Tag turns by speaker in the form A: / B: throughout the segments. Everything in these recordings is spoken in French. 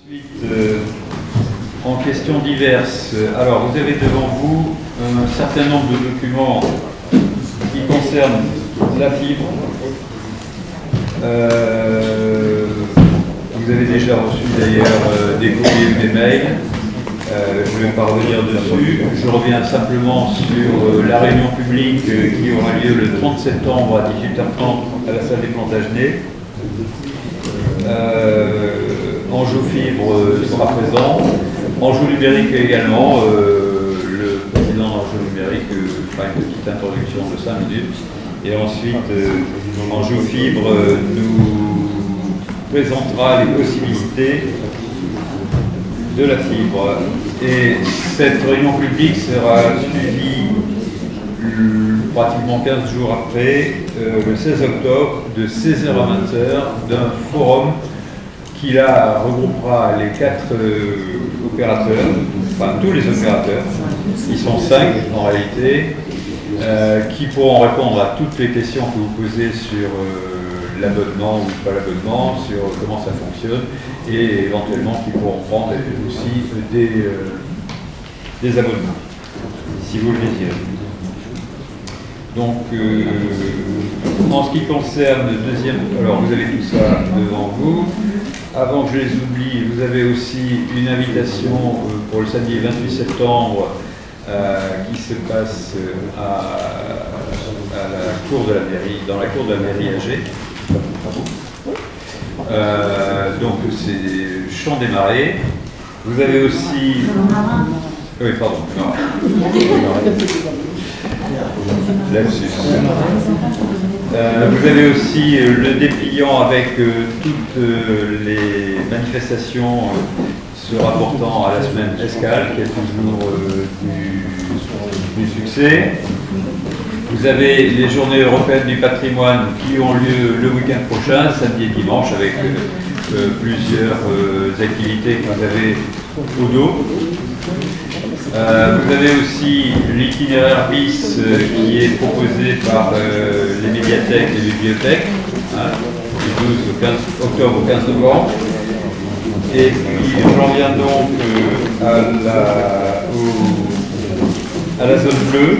A: Ensuite, en questions diverses, alors vous avez devant vous un certain nombre de documents qui concernent la fibre. Vous avez déjà reçu d'ailleurs des courriers ou des mails. Je ne vais pas revenir dessus. Je reviens simplement sur la réunion publique qui aura lieu le 30 septembre à 18h30 à la salle des Plantagenets. Anjou Fibre sera présent. Anjou Numérique également. Le président d'Anjou Numérique fera une petite introduction de 5 minutes. Et ensuite, Anjou Fibre nous présentera les possibilités de la fibre. Et cette réunion publique sera suivie pratiquement 15 jours après, le 16 octobre, de 16h à 20h, d'un forum qui là regroupera les 4 opérateurs, enfin tous les opérateurs, ils sont 5 en réalité, qui pourront répondre à toutes les questions que vous posez sur l'abonnement ou pas l'abonnement, sur comment ça fonctionne, et éventuellement qui pourront prendre aussi des abonnements, si vous le désirez. Donc, en ce qui concerne le deuxième, alors vous avez tout ça devant vous. Avant que je les oublie, vous avez aussi une invitation pour le samedi 28 septembre qui se passe à la cour de la mairie, dans la cour de la mairie AG. Donc c'est Champ des Marais. Vous avez aussi... Oui, pardon. Vous avez aussi le dépliant avec toutes les manifestations se rapportant à la semaine escale, qui est toujours du succès. Vous avez les journées européennes du patrimoine qui ont lieu le week-end prochain, samedi et dimanche, avec plusieurs activités que vous avez au dos. Vous avez aussi l'itinéraire BIS qui est proposé par les médiathèques et les bibliothèques, du 12 au 15 octobre au 15 novembre. Et puis j'en viens donc à la zone bleue.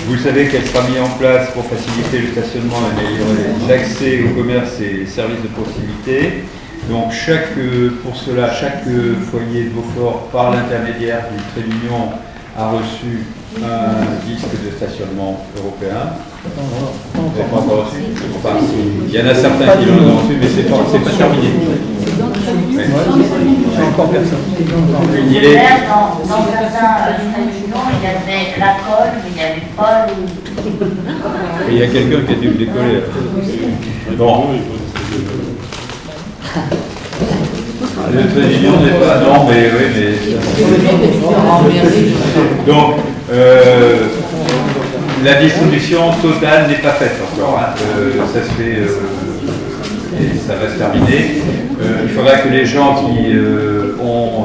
A: Vous savez qu'elle sera mise en place pour faciliter le stationnement et améliorer l'accès au commerce et services de proximité. Donc pour cela, chaque foyer de Beaufort, par l'intermédiaire du trait d'union, a reçu un disque de stationnement européen. Vous n'avez pas encore reçu? Enfin, il y en a certains qui l'ont reçu, mais c'est pas terminé. Oui. Encore personne.
B: Dans certains traits d'union, il y avait la colle, mais il n'y avait pas le...
A: Et il y a quelqu'un qui a dû le décoller. Bon. Le trait d'union n'est pas... Non, mais oui, mais... Donc, la distribution totale n'est pas faite encore. Ça se fait... et ça va se terminer. Il faudra que les gens qui ont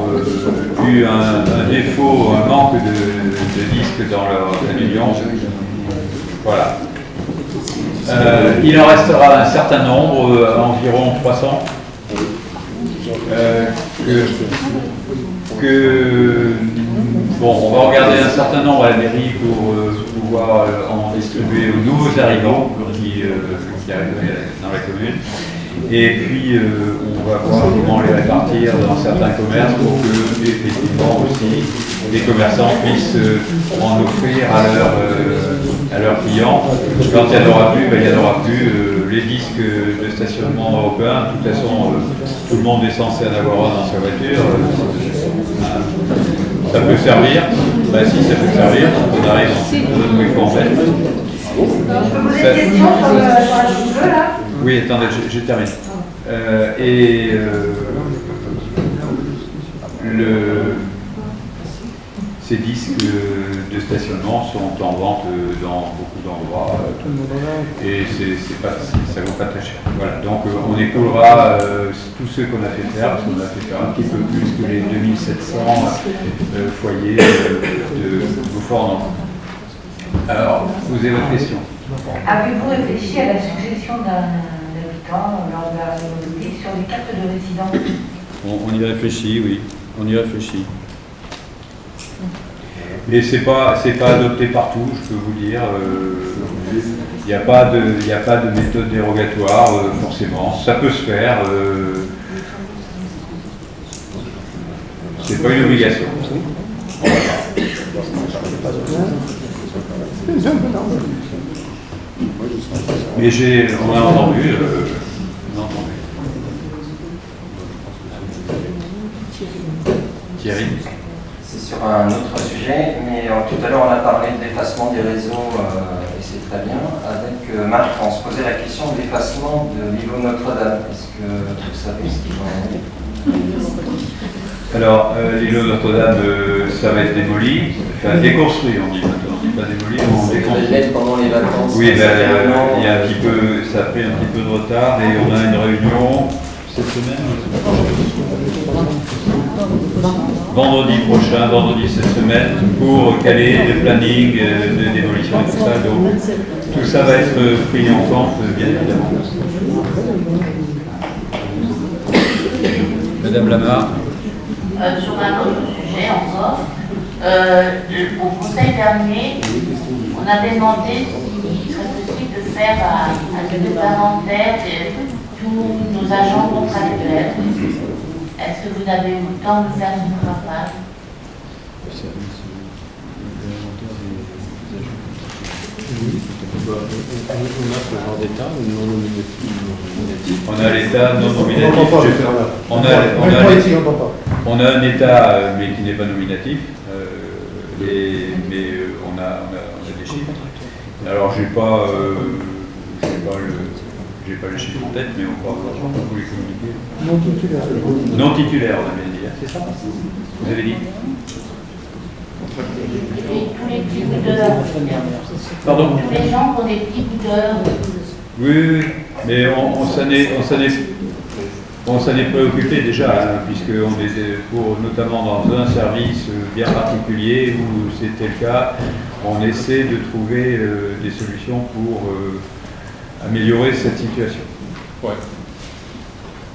A: eu un défaut, un manque de disques dans leur union, voilà. Il en restera un certain nombre, environ 300. Bon, on va regarder un certain nombre à la mairie pour pouvoir en distribuer aux nouveaux arrivants qui arrivent dans la commune. Et puis, on va voir comment les répartir dans certains commerces pour que, effectivement, aussi, les commerçants puissent en offrir à leurs clients. Quand il n'y en aura plus, il n'y en aura plus. Les disques de stationnement européen, de toute façon, tout le monde est censé en avoir un dans sa voiture. Ça peut servir. Bah si, ça peut servir. On arrive dans une zone où il faut en mettre.
B: Je peux poser une question sur la jeu là?
A: Oui, attendez, je termine. Ces disques de stationnement sont en vente dans beaucoup d'endroits et ça ne vaut pas très cher. Voilà, donc on écoulera tous ceux qu'on a fait faire, parce qu'on a fait faire un petit peu plus que les 2700 foyers de Beaufort. Alors, posez votre question.
B: Avez-vous réfléchi à la suggestion d'un habitant lors de la réunion sur les cartes de résidence?
A: On y réfléchit, oui, on y réfléchit. Et c'est pas adopté partout, je peux vous dire. Il n'y a pas de méthode dérogatoire, forcément. Ça peut se faire. C'est pas une obligation. Mais on a entendu. Thierry.
C: C'est sur un autre sujet, mais tout à l'heure on a parlé de l'effacement des réseaux, et c'est très bien. Avec Marc, on se posait la question de l'effacement de l'îlot Notre-Dame. Est-ce que vous savez ce qu'il en est?
A: Alors, l'îlot Notre-Dame, ça va être démoli, enfin déconstruit, on dit maintenant. On dit pas démoli, on déconstruit.
C: Pendant les vacances.
A: Oui, il y a un petit peu, ça a pris un petit peu de retard et on a une réunion cette semaine. Vendredi prochain, vendredi cette semaine, pour caler le planning de démolition et tout ça. Donc, tout ça va être pris en compte, bien évidemment. Madame Lamar.
B: Sur un autre sujet encore, au conseil dernier, on avait demandé s'il serait possible de faire un inventaire de tous nos agents contractuels. Est-ce que vous avez eu le temps de faire ce travail?
A: On a l'état non nominatif. On a un état, mais qui n'est pas nominatif, mais on a des chiffres. Alors, j'ai pas le chiffre en tête, mais on va vous les communiquer. Non titulaire. Non titulaire, on a bien dit. C'est ça? Vous avez dit?
B: Et tous les petits boudeurs.
A: Pardon?
B: Tous les gens qui ont des petits boudeurs.
A: Oui, mais on s'en est préoccupé déjà, hein, puisqu'on était notamment dans un service bien particulier où c'était le cas, on essaie de trouver des solutions pour améliorer cette situation.
D: Ouais.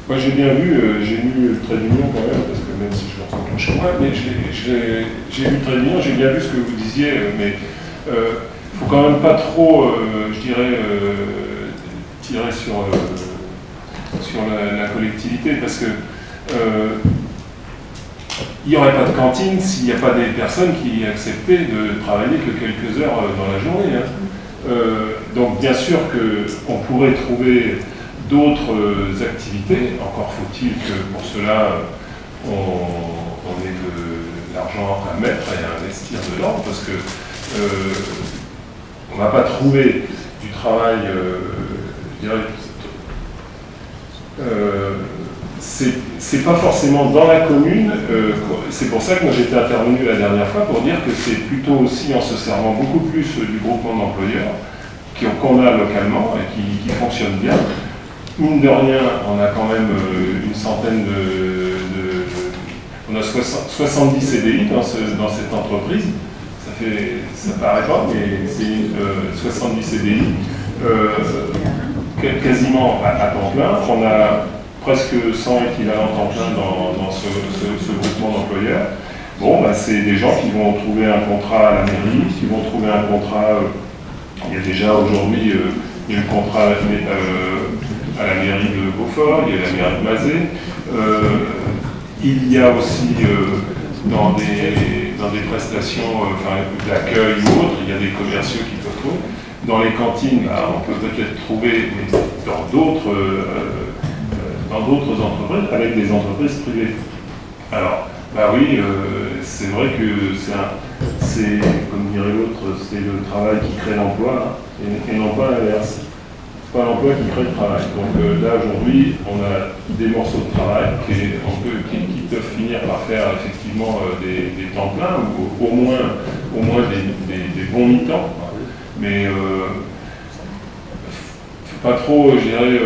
D: Moi j'ai bien vu, j'ai lu le trait d'union quand même, parce que même si je l'entends pas chez moi, mais j'ai lu le trait d'union, j'ai bien vu ce que vous disiez, mais il faut quand même pas trop, je dirais, tirer sur la collectivité, parce que il n'y aurait pas de cantine s'il n'y a pas des personnes qui acceptaient de travailler que quelques heures dans la journée. Hein. Donc bien sûr qu'on pourrait trouver d'autres activités, encore faut-il que pour cela on ait de l'argent à mettre et à investir dedans, parce que on n'a pas trouvé du travail, je dirais, c'est pas forcément dans la commune, c'est pour ça que moi j'étais intervenu la dernière fois pour dire que c'est plutôt aussi en se servant beaucoup plus du groupement d'employeurs qu'on a localement et qui fonctionne bien. Mine de rien, on a quand même une centaine on a 70 CDI dans cette entreprise. Ça paraît pas, mais c'est 70 CDI, quasiment à temps plein. On a presque 100 équivalents temps plein dans ce groupement d'employeurs. Bon, bah, c'est des gens qui vont trouver un contrat à la mairie, qui vont trouver un contrat, il y a déjà aujourd'hui un contrat à la mairie de Beaufort, il y a la mairie de Mazé. Il y a aussi dans des prestations d'accueil ou autres, il y a des commerciaux qui peuvent trouver. Dans les cantines, on peut peut-être trouver dans d'autres entreprises, avec des entreprises privées. Alors, bah oui, c'est vrai que c'est, comme dirait l'autre, c'est le travail qui crée l'emploi, hein, et non pas l'inverse. C'est pas l'emploi qui crée le travail. Donc là, aujourd'hui, on a des morceaux de travail qui peuvent finir par faire effectivement des temps pleins, ou au moins des bons mi-temps. Mais faut pas trop, je dirais,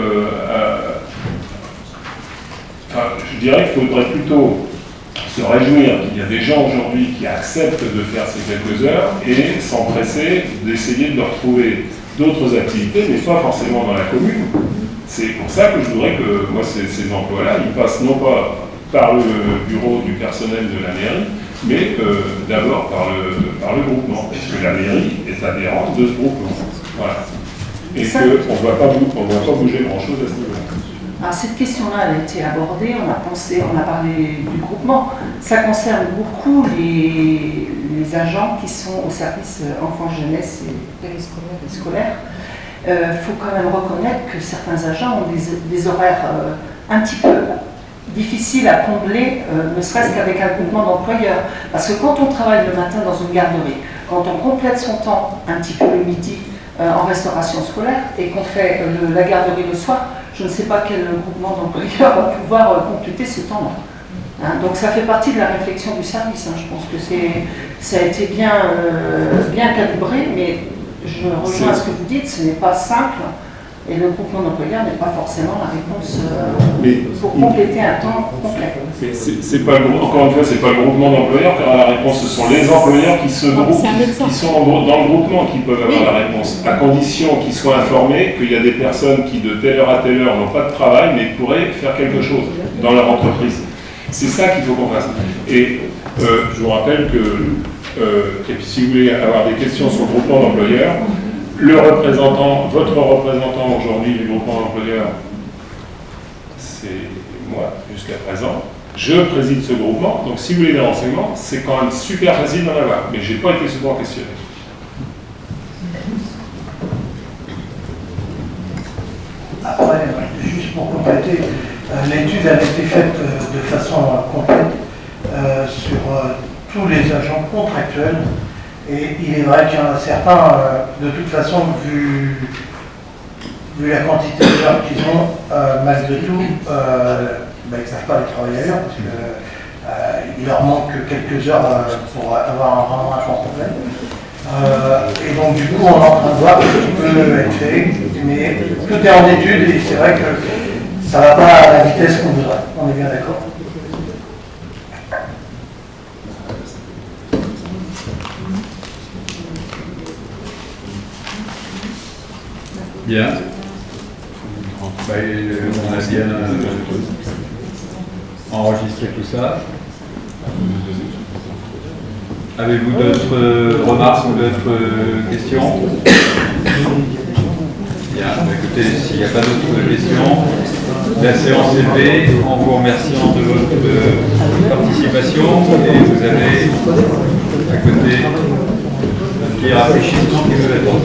D: je dirais qu'il faudrait plutôt se réjouir qu'il y a des gens aujourd'hui qui acceptent de faire ces quelques heures et s'empresser d'essayer de leur trouver d'autres activités, mais pas forcément dans la commune. C'est pour ça que je voudrais que moi ces emplois-là, ils passent non pas par le bureau du personnel de la mairie, mais d'abord par le groupement, puisque la mairie est adhérente de ce groupement. Voilà. Et qu'on ne va pas bouger grand-chose à ce niveau-là.
E: Alors cette question-là, elle a été abordée, on a parlé du groupement. Ça concerne beaucoup les agents qui sont au service enfants, jeunesse et périscolaire et scolaire. Il faut quand même reconnaître que certains agents ont des horaires un petit peu difficiles à combler, ne serait-ce qu'avec un groupement d'employeurs. Parce que quand on travaille le matin dans une garderie, quand on complète son temps un petit peu le midi en restauration scolaire et qu'on fait la garderie le soir, je ne sais pas quel groupement d'employeurs va pouvoir compléter ce temps-là. Hein, donc ça fait partie de la réflexion du service. Hein. Je pense que ça a été bien calibré, mais je rejoins ce que vous dites, ce n'est pas simple. Et le groupement d'employeurs n'est pas forcément la réponse pour compléter un temps complet.
D: C'est pas encore une fois, c'est pas le groupement d'employeurs qui aura la réponse, ce sont les employeurs qui se groupent, qui sont dans le groupement qui peuvent avoir la réponse, à condition qu'ils soient informés qu'il y a des personnes qui de telle heure à telle heure n'ont pas de travail, mais pourraient faire quelque chose dans leur entreprise. C'est ça qu'il faut qu'on fasse. Et je vous rappelle que, et puis si vous voulez avoir des questions sur le groupement d'employeurs, votre représentant aujourd'hui du groupement d'employeurs, c'est moi jusqu'à présent. Je préside ce groupement, donc si vous voulez des renseignements, c'est quand même super facile d'en avoir. Mais je n'ai pas été souvent questionné.
F: Après, juste pour compléter, l'étude a été faite de façon complète sur tous les agents contractuels. Et il est vrai qu'il y en a certains, de toute façon, vu la quantité d'heures qu'ils ont, malgré tout, ils ne savent pas les travailler ailleurs, parce qu'il leur manque quelques heures pour avoir vraiment un temps complet. Et donc, du coup, on est en train de voir ce qui peut être fait, mais tout est en étude et c'est vrai que ça ne va pas à la vitesse qu'on voudrait. On est bien d'accord.
A: Bien. On a bien enregistré tout ça. Avez-vous d'autres remarques ou d'autres questions? Bien, écoutez, s'il n'y a pas d'autres questions, la séance est levée en vous remerciant de votre participation et vous avez à côté un petit rafraîchissement qui vous attend.